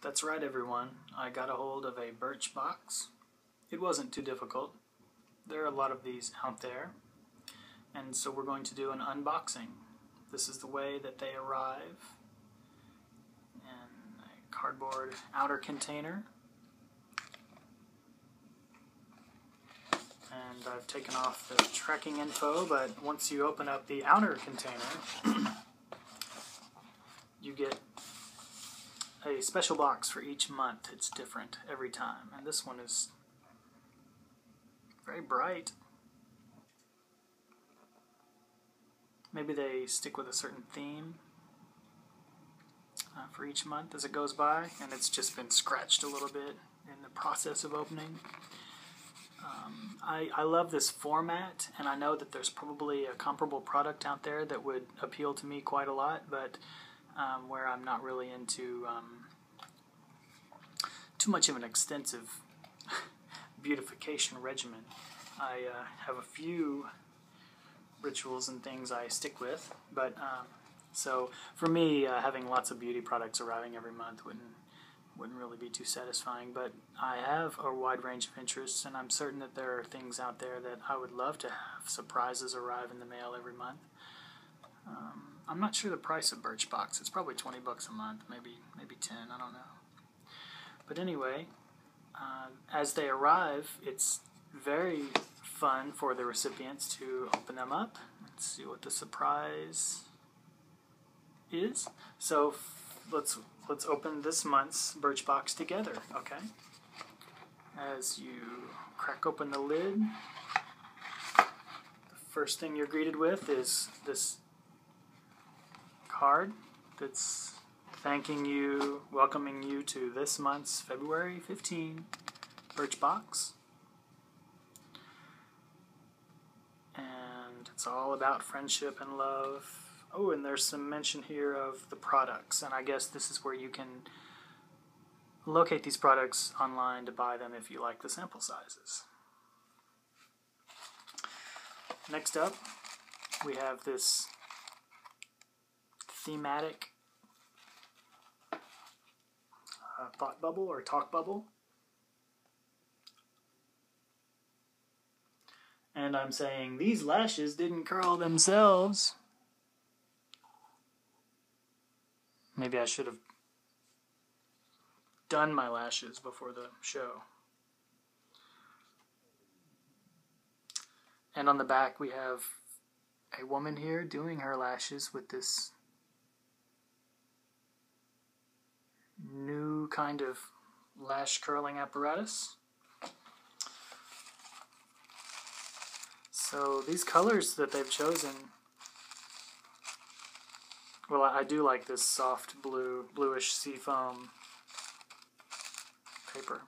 That's right, everyone. I got a hold of a Birchbox. It wasn't too difficult. There are a lot of these out there, and so we're going to do an unboxing. This is the way that they arrive in a cardboard outer container. And I've taken off the tracking info, but once you open up the outer container, you get a special box for each month. It's different every time, and this one is very bright. Maybe they stick with a certain theme for each month as it goes by, and it's just been scratched a little bit in the process of opening. I love this format, and I know that there's probably a comparable product out there that would appeal to me quite a lot, but where I'm not really into too much of an extensive beautification regimen. I have a few rituals and things I stick with, but so for me, having lots of beauty products arriving every month wouldn't really be too satisfying. But I have a wide range of interests, and I'm certain that there are things out there that I would love to have surprises arrive in the mail every month. I'm not sure the price of Birchbox. It's probably $20 a month, maybe 10. I don't know. But anyway, as they arrive, it's very fun for the recipients to open them up and see what the surprise is. So let's open this month's Birchbox together, okay? As you crack open the lid, the first thing you're greeted with is this card that's thanking you, welcoming you to this month's February 15 Birchbox. And it's all about friendship and love. Oh, and there's some mention here of the products, and I guess this is where you can locate these products online to buy them if you like the sample sizes. Next up, we have this thematic thought bubble or talk bubble. And I'm saying, these lashes didn't curl themselves. Maybe I should have done my lashes before the show. And on the back we have a woman here doing her lashes with this new kind of lash curling apparatus. So these colors that they've chosen, well, I do like this soft bluish seafoam paper.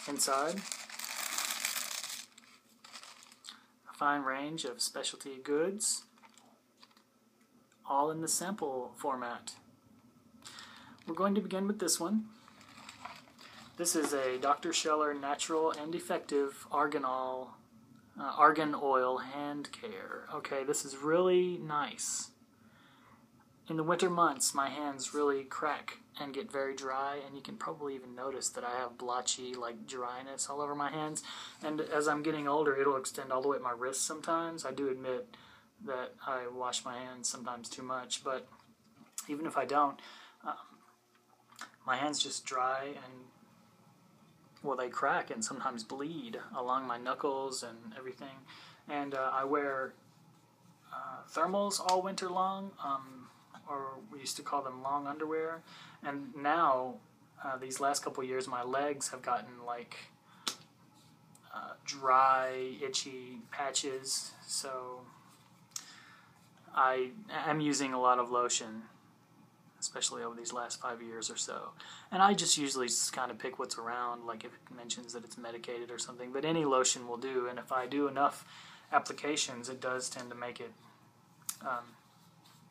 Inside, a fine range of specialty goods, all in the sample format. We're going to begin with this one. This is a Dr. Scheller Natural and Effective Argan Oil Hand Care. Okay, this is really nice. In the winter months, my hands really crack and get very dry, and you can probably even notice that I have blotchy, like, dryness all over my hands. And as I'm getting older, it'll extend all the way to my wrists sometimes. I do admit that I wash my hands sometimes too much, but even if I don't, my hands just dry and, well, they crack and sometimes bleed along my knuckles and everything. And I wear thermals all winter long, or we used to call them long underwear. And now, these last couple years, my legs have gotten like dry, itchy patches. So I am using a lot of lotion, especially over these last 5 years or so. And I just usually kind of pick what's around, like if it mentions that it's medicated or something. But any lotion will do, and if I do enough applications, it does tend to make it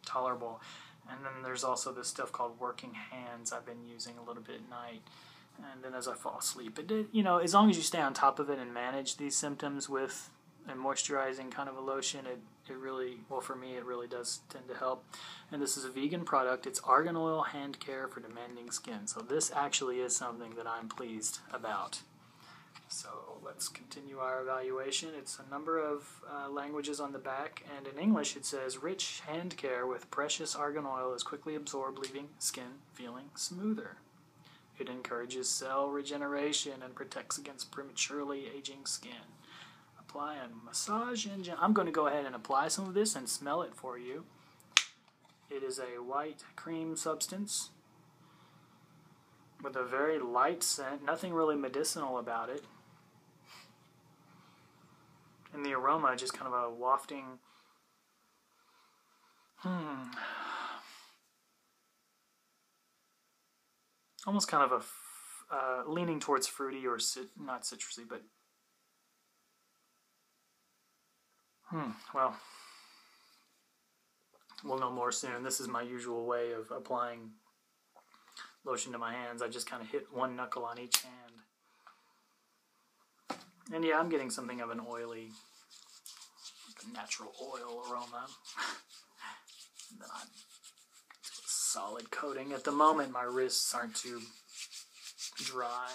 tolerable. And then there's also this stuff called Working Hands I've been using a little bit at night. And then as I fall asleep, as long as you stay on top of it and manage these symptoms with and moisturizing kind of a lotion. It really, well, for me, it really does tend to help. And this is a vegan product. It's argan oil hand care for demanding skin. So this actually is something that I'm pleased about. So let's continue our evaluation. It's a number of languages on the back, and in English it says, rich hand care with precious argan oil is quickly absorbed, leaving skin feeling smoother. It encourages cell regeneration and protects against prematurely aging skin. Apply and massage engine. I'm going to go ahead and apply some of this and smell it for you. It is a white cream substance with a very light scent, nothing really medicinal about it. And the aroma, just kind of a wafting, almost kind of a leaning towards fruity or not citrusy, but well, we'll know more soon. This is my usual way of applying lotion to my hands. I just kind of hit one knuckle on each hand. And yeah, I'm getting something of an oily, natural oil aroma. Not a solid coating. At the moment, my wrists aren't too dry.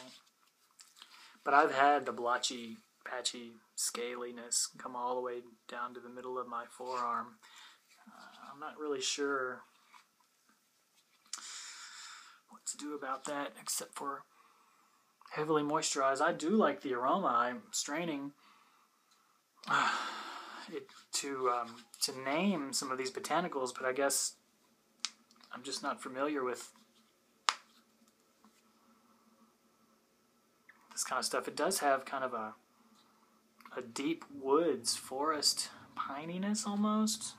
But I've had the blotchy, patchy scaliness come all the way down to the middle of my forearm. I'm not really sure what to do about that, except for heavily moisturize. I do like the aroma. I'm straining it to name some of these botanicals, but I guess I'm just not familiar with this kind of stuff. It does have kind of a deep woods, forest, pininess almost.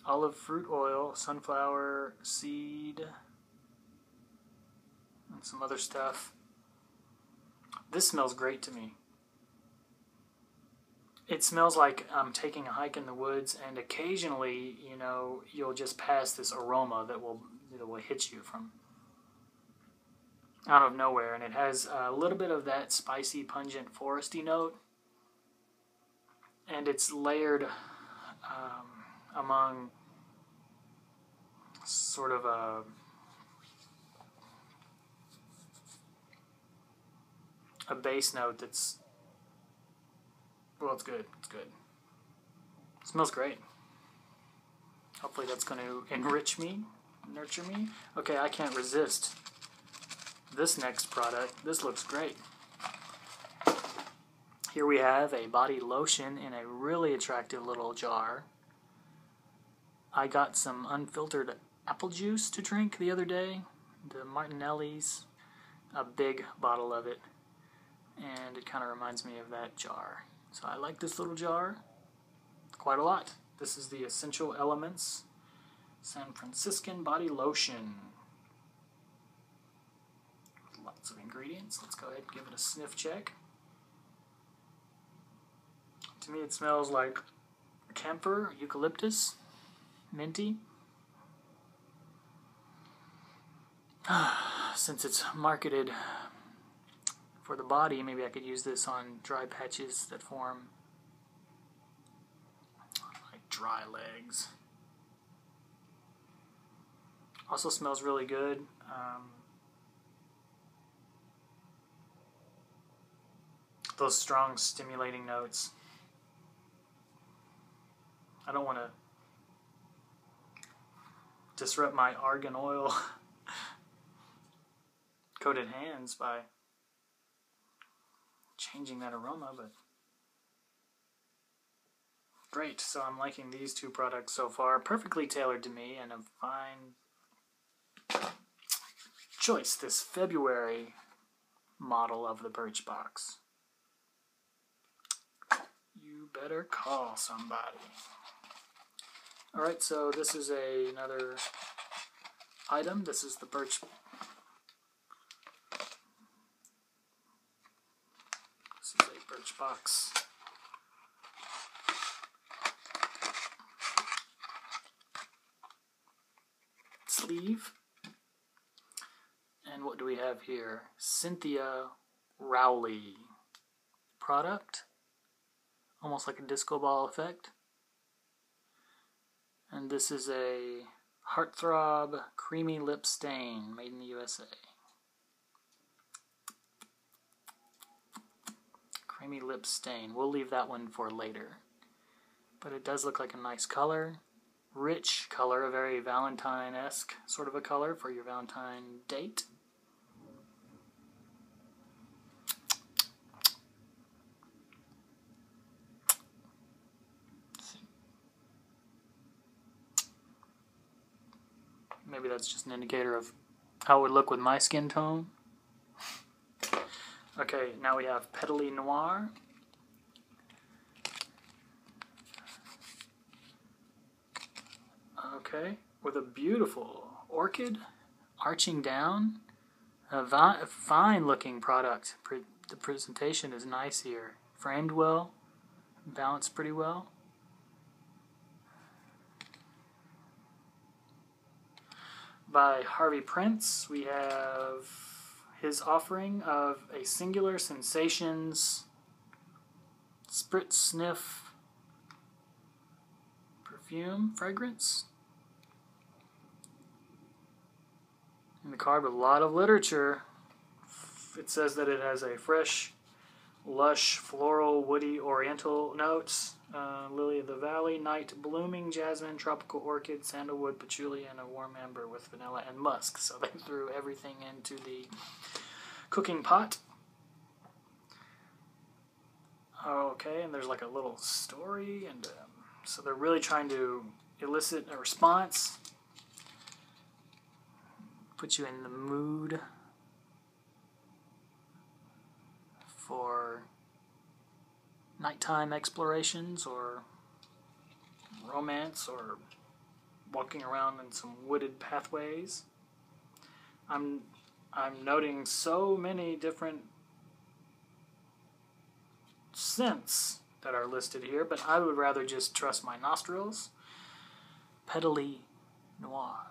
Olive fruit oil, sunflower seed, and some other stuff. This smells great to me. It smells like I'm taking a hike in the woods, and occasionally, you know, you'll just pass this aroma that will hit you from out of nowhere, and it has a little bit of that spicy, pungent, foresty note, and it's layered among sort of a base note that's, well, it's good. It's good. It smells great. Hopefully that's going to enrich me, nurture me. Okay, I can't resist this next product. This looks great. Here we have a body lotion in a really attractive little jar. I got some unfiltered apple juice to drink the other day, the Martinelli's, a big bottle of it, and it kind of reminds me of that jar. So I like this little jar quite a lot. This is the Essential Elements San Franciscan Body Lotion. Lots of ingredients. Let's go ahead and give it a sniff check. To me it smells like camphor, eucalyptus, minty. Since it's marketed for the body, maybe I could use this on dry patches that form, like dry legs. Also smells really good. Those strong stimulating notes. I don't want to disrupt my argan oil coated hands by changing that aroma, but great. So I'm liking these two products so far. Perfectly tailored to me and a fine choice this February model of the Birchbox. You better call somebody. Alright, so this is another item. This is the Birchbox sleeve. And what do we have here? Cynthia Rowley. product, almost like a disco ball effect. And this is a Heartthrob Creamy Lip Stain made in the USA. Creamy Lip Stain. We'll leave that one for later. But it does look like a nice color. Rich color, a very Valentine-esque sort of a color for your Valentine date. Maybe that's just an indicator of how it would look with my skin tone. Okay, now we have Petally Noir. Okay, with a beautiful orchid arching down. A fine looking product. The presentation is nice here. Framed well, balanced pretty well. By Harvey Prince, we have his offering of a Singular Sensations Spritz Sniff perfume fragrance. In the card with a lot of literature, it says that it has a fresh, lush, floral, woody, oriental notes. Lily of the Valley, night blooming, jasmine, tropical orchid, sandalwood, patchouli, and a warm amber with vanilla and musk. So they threw everything into the cooking pot. Okay, and there's like a little story, and so they're really trying to elicit a response, put you in the mood for nighttime explorations or romance or walking around in some wooded pathways. I'm noting so many different scents that are listed here, but I would rather just trust my nostrils. Petally Noir.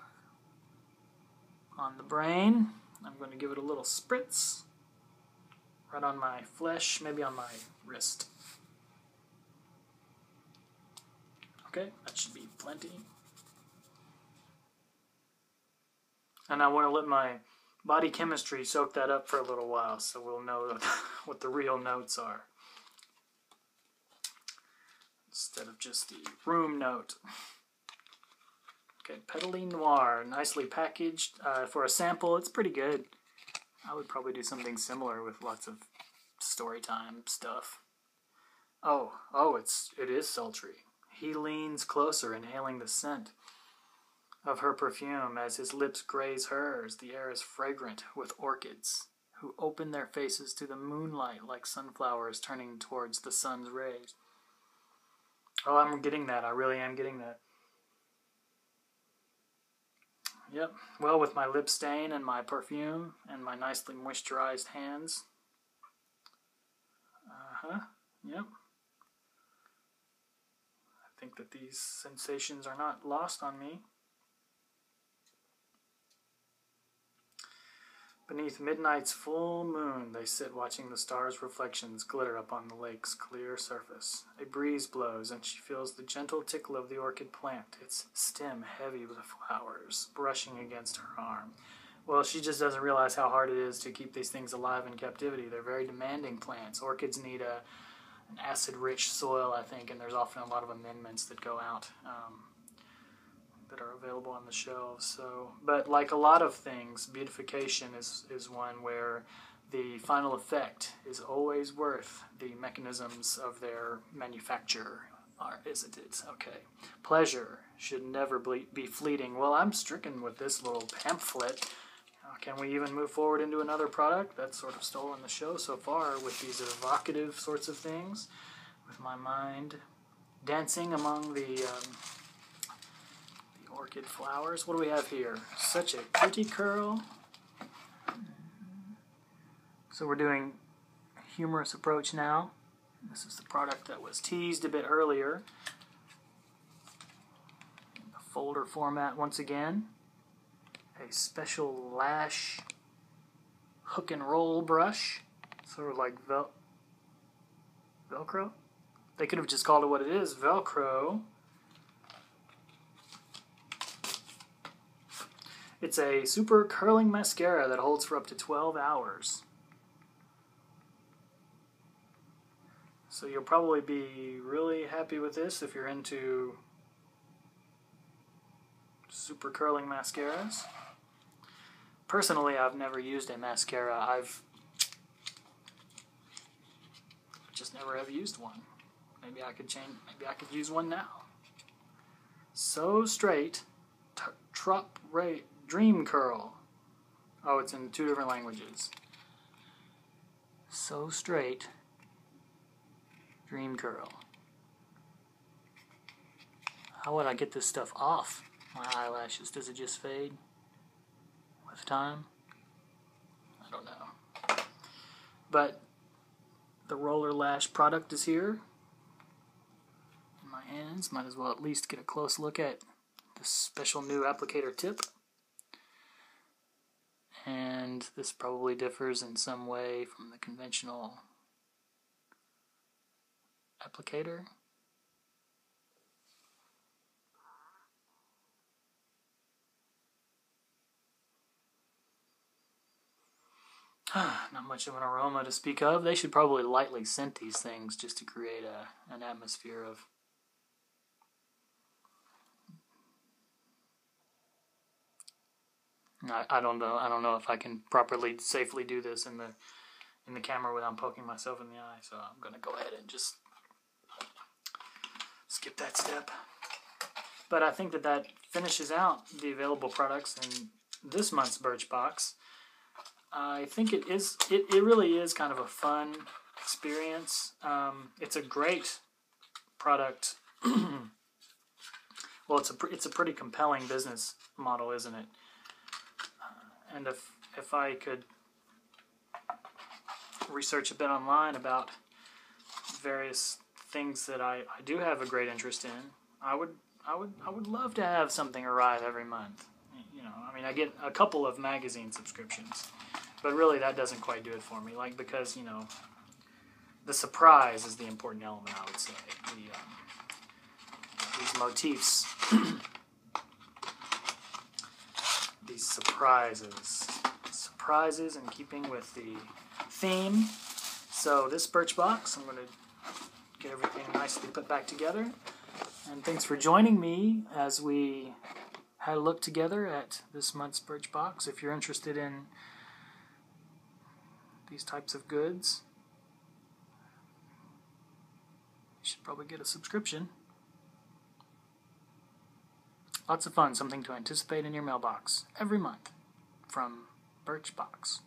On the brain, I'm going to give it a little spritz right on my flesh, maybe on my wrist. Okay, that should be plenty. And I want to let my body chemistry soak that up for a little while so we'll know what the real notes are, instead of just the room note. Okay, Petally Noir, nicely packaged. For a sample, it's pretty good. I would probably do something similar with lots of story time stuff. Oh, it is sultry. He leans closer, inhaling the scent of her perfume as his lips graze hers. The air is fragrant with orchids who open their faces to the moonlight like sunflowers turning towards the sun's rays. Oh, I'm getting that. I really am getting that. Yep. Well, with my lip stain and my perfume and my nicely moisturized hands. Yep. I think that these sensations are not lost on me. Beneath midnight's full moon, they sit watching the stars' reflections glitter upon the lake's clear surface. A breeze blows, and she feels the gentle tickle of the orchid plant, its stem heavy with flowers, brushing against her arm. Well, she just doesn't realize how hard it is to keep these things alive in captivity. They're very demanding plants. Orchids need an acid-rich soil, I think, and there's often a lot of amendments that go out that are available on the shelves. So, but like a lot of things, beautification is one where the final effect is always worth the mechanisms of their manufacture, isn't it? Okay. Pleasure should never be fleeting. Well, I'm stricken with this little pamphlet. Can we even move forward into another product? That's sort of stolen the show so far with these evocative sorts of things, with my mind dancing among the orchid flowers. What do we have here? Such a cutie curl. So we're doing a humorous approach now. This is the product that was teased a bit earlier. The folder format once again. A special lash hook and roll brush, sort of like Velcro? They could have just called it what it is, Velcro. It's a super curling mascara that holds for up to 12 hours. So you'll probably be really happy with this if you're into super curling mascaras. Personally, I've never used a mascara. I've just never have used one. Maybe I could change. Maybe I could use one now. So Straight, Dream Curl. Oh, it's in 2 different languages. So Straight, Dream Curl. How would I get this stuff off my eyelashes? Does it just fade with time? I don't know. But the roller lash product is here in my hands. Might as well at least get a close look at this special new applicator tip. And this probably differs in some way from the conventional applicator. Not much of an aroma to speak of. They should probably lightly scent these things just to create an atmosphere of I don't know. I don't know if I can properly, safely do this in the camera without poking myself in the eye. So I'm going to go ahead and just skip that step. But I think that finishes out the available products in this month's Birchbox. I think it really is kind of a fun experience. It's a great product. Well, it's a pretty compelling business model, isn't it? And if I could research a bit online about various things that I do have a great interest in, I would love to have something arrive every month. You know, I mean, I get a couple of magazine subscriptions, but really that doesn't quite do it for me. Like, because, you know, the surprise is the important element, I would say. These motifs, these surprises in keeping with the theme. So this Birchbox, I'm going to get everything nicely put back together. And thanks for joining me as we had a look together at this month's Birchbox. If you're interested in these types of goods, you should probably get a subscription. Lots of fun, something to anticipate in your mailbox every month from Birchbox.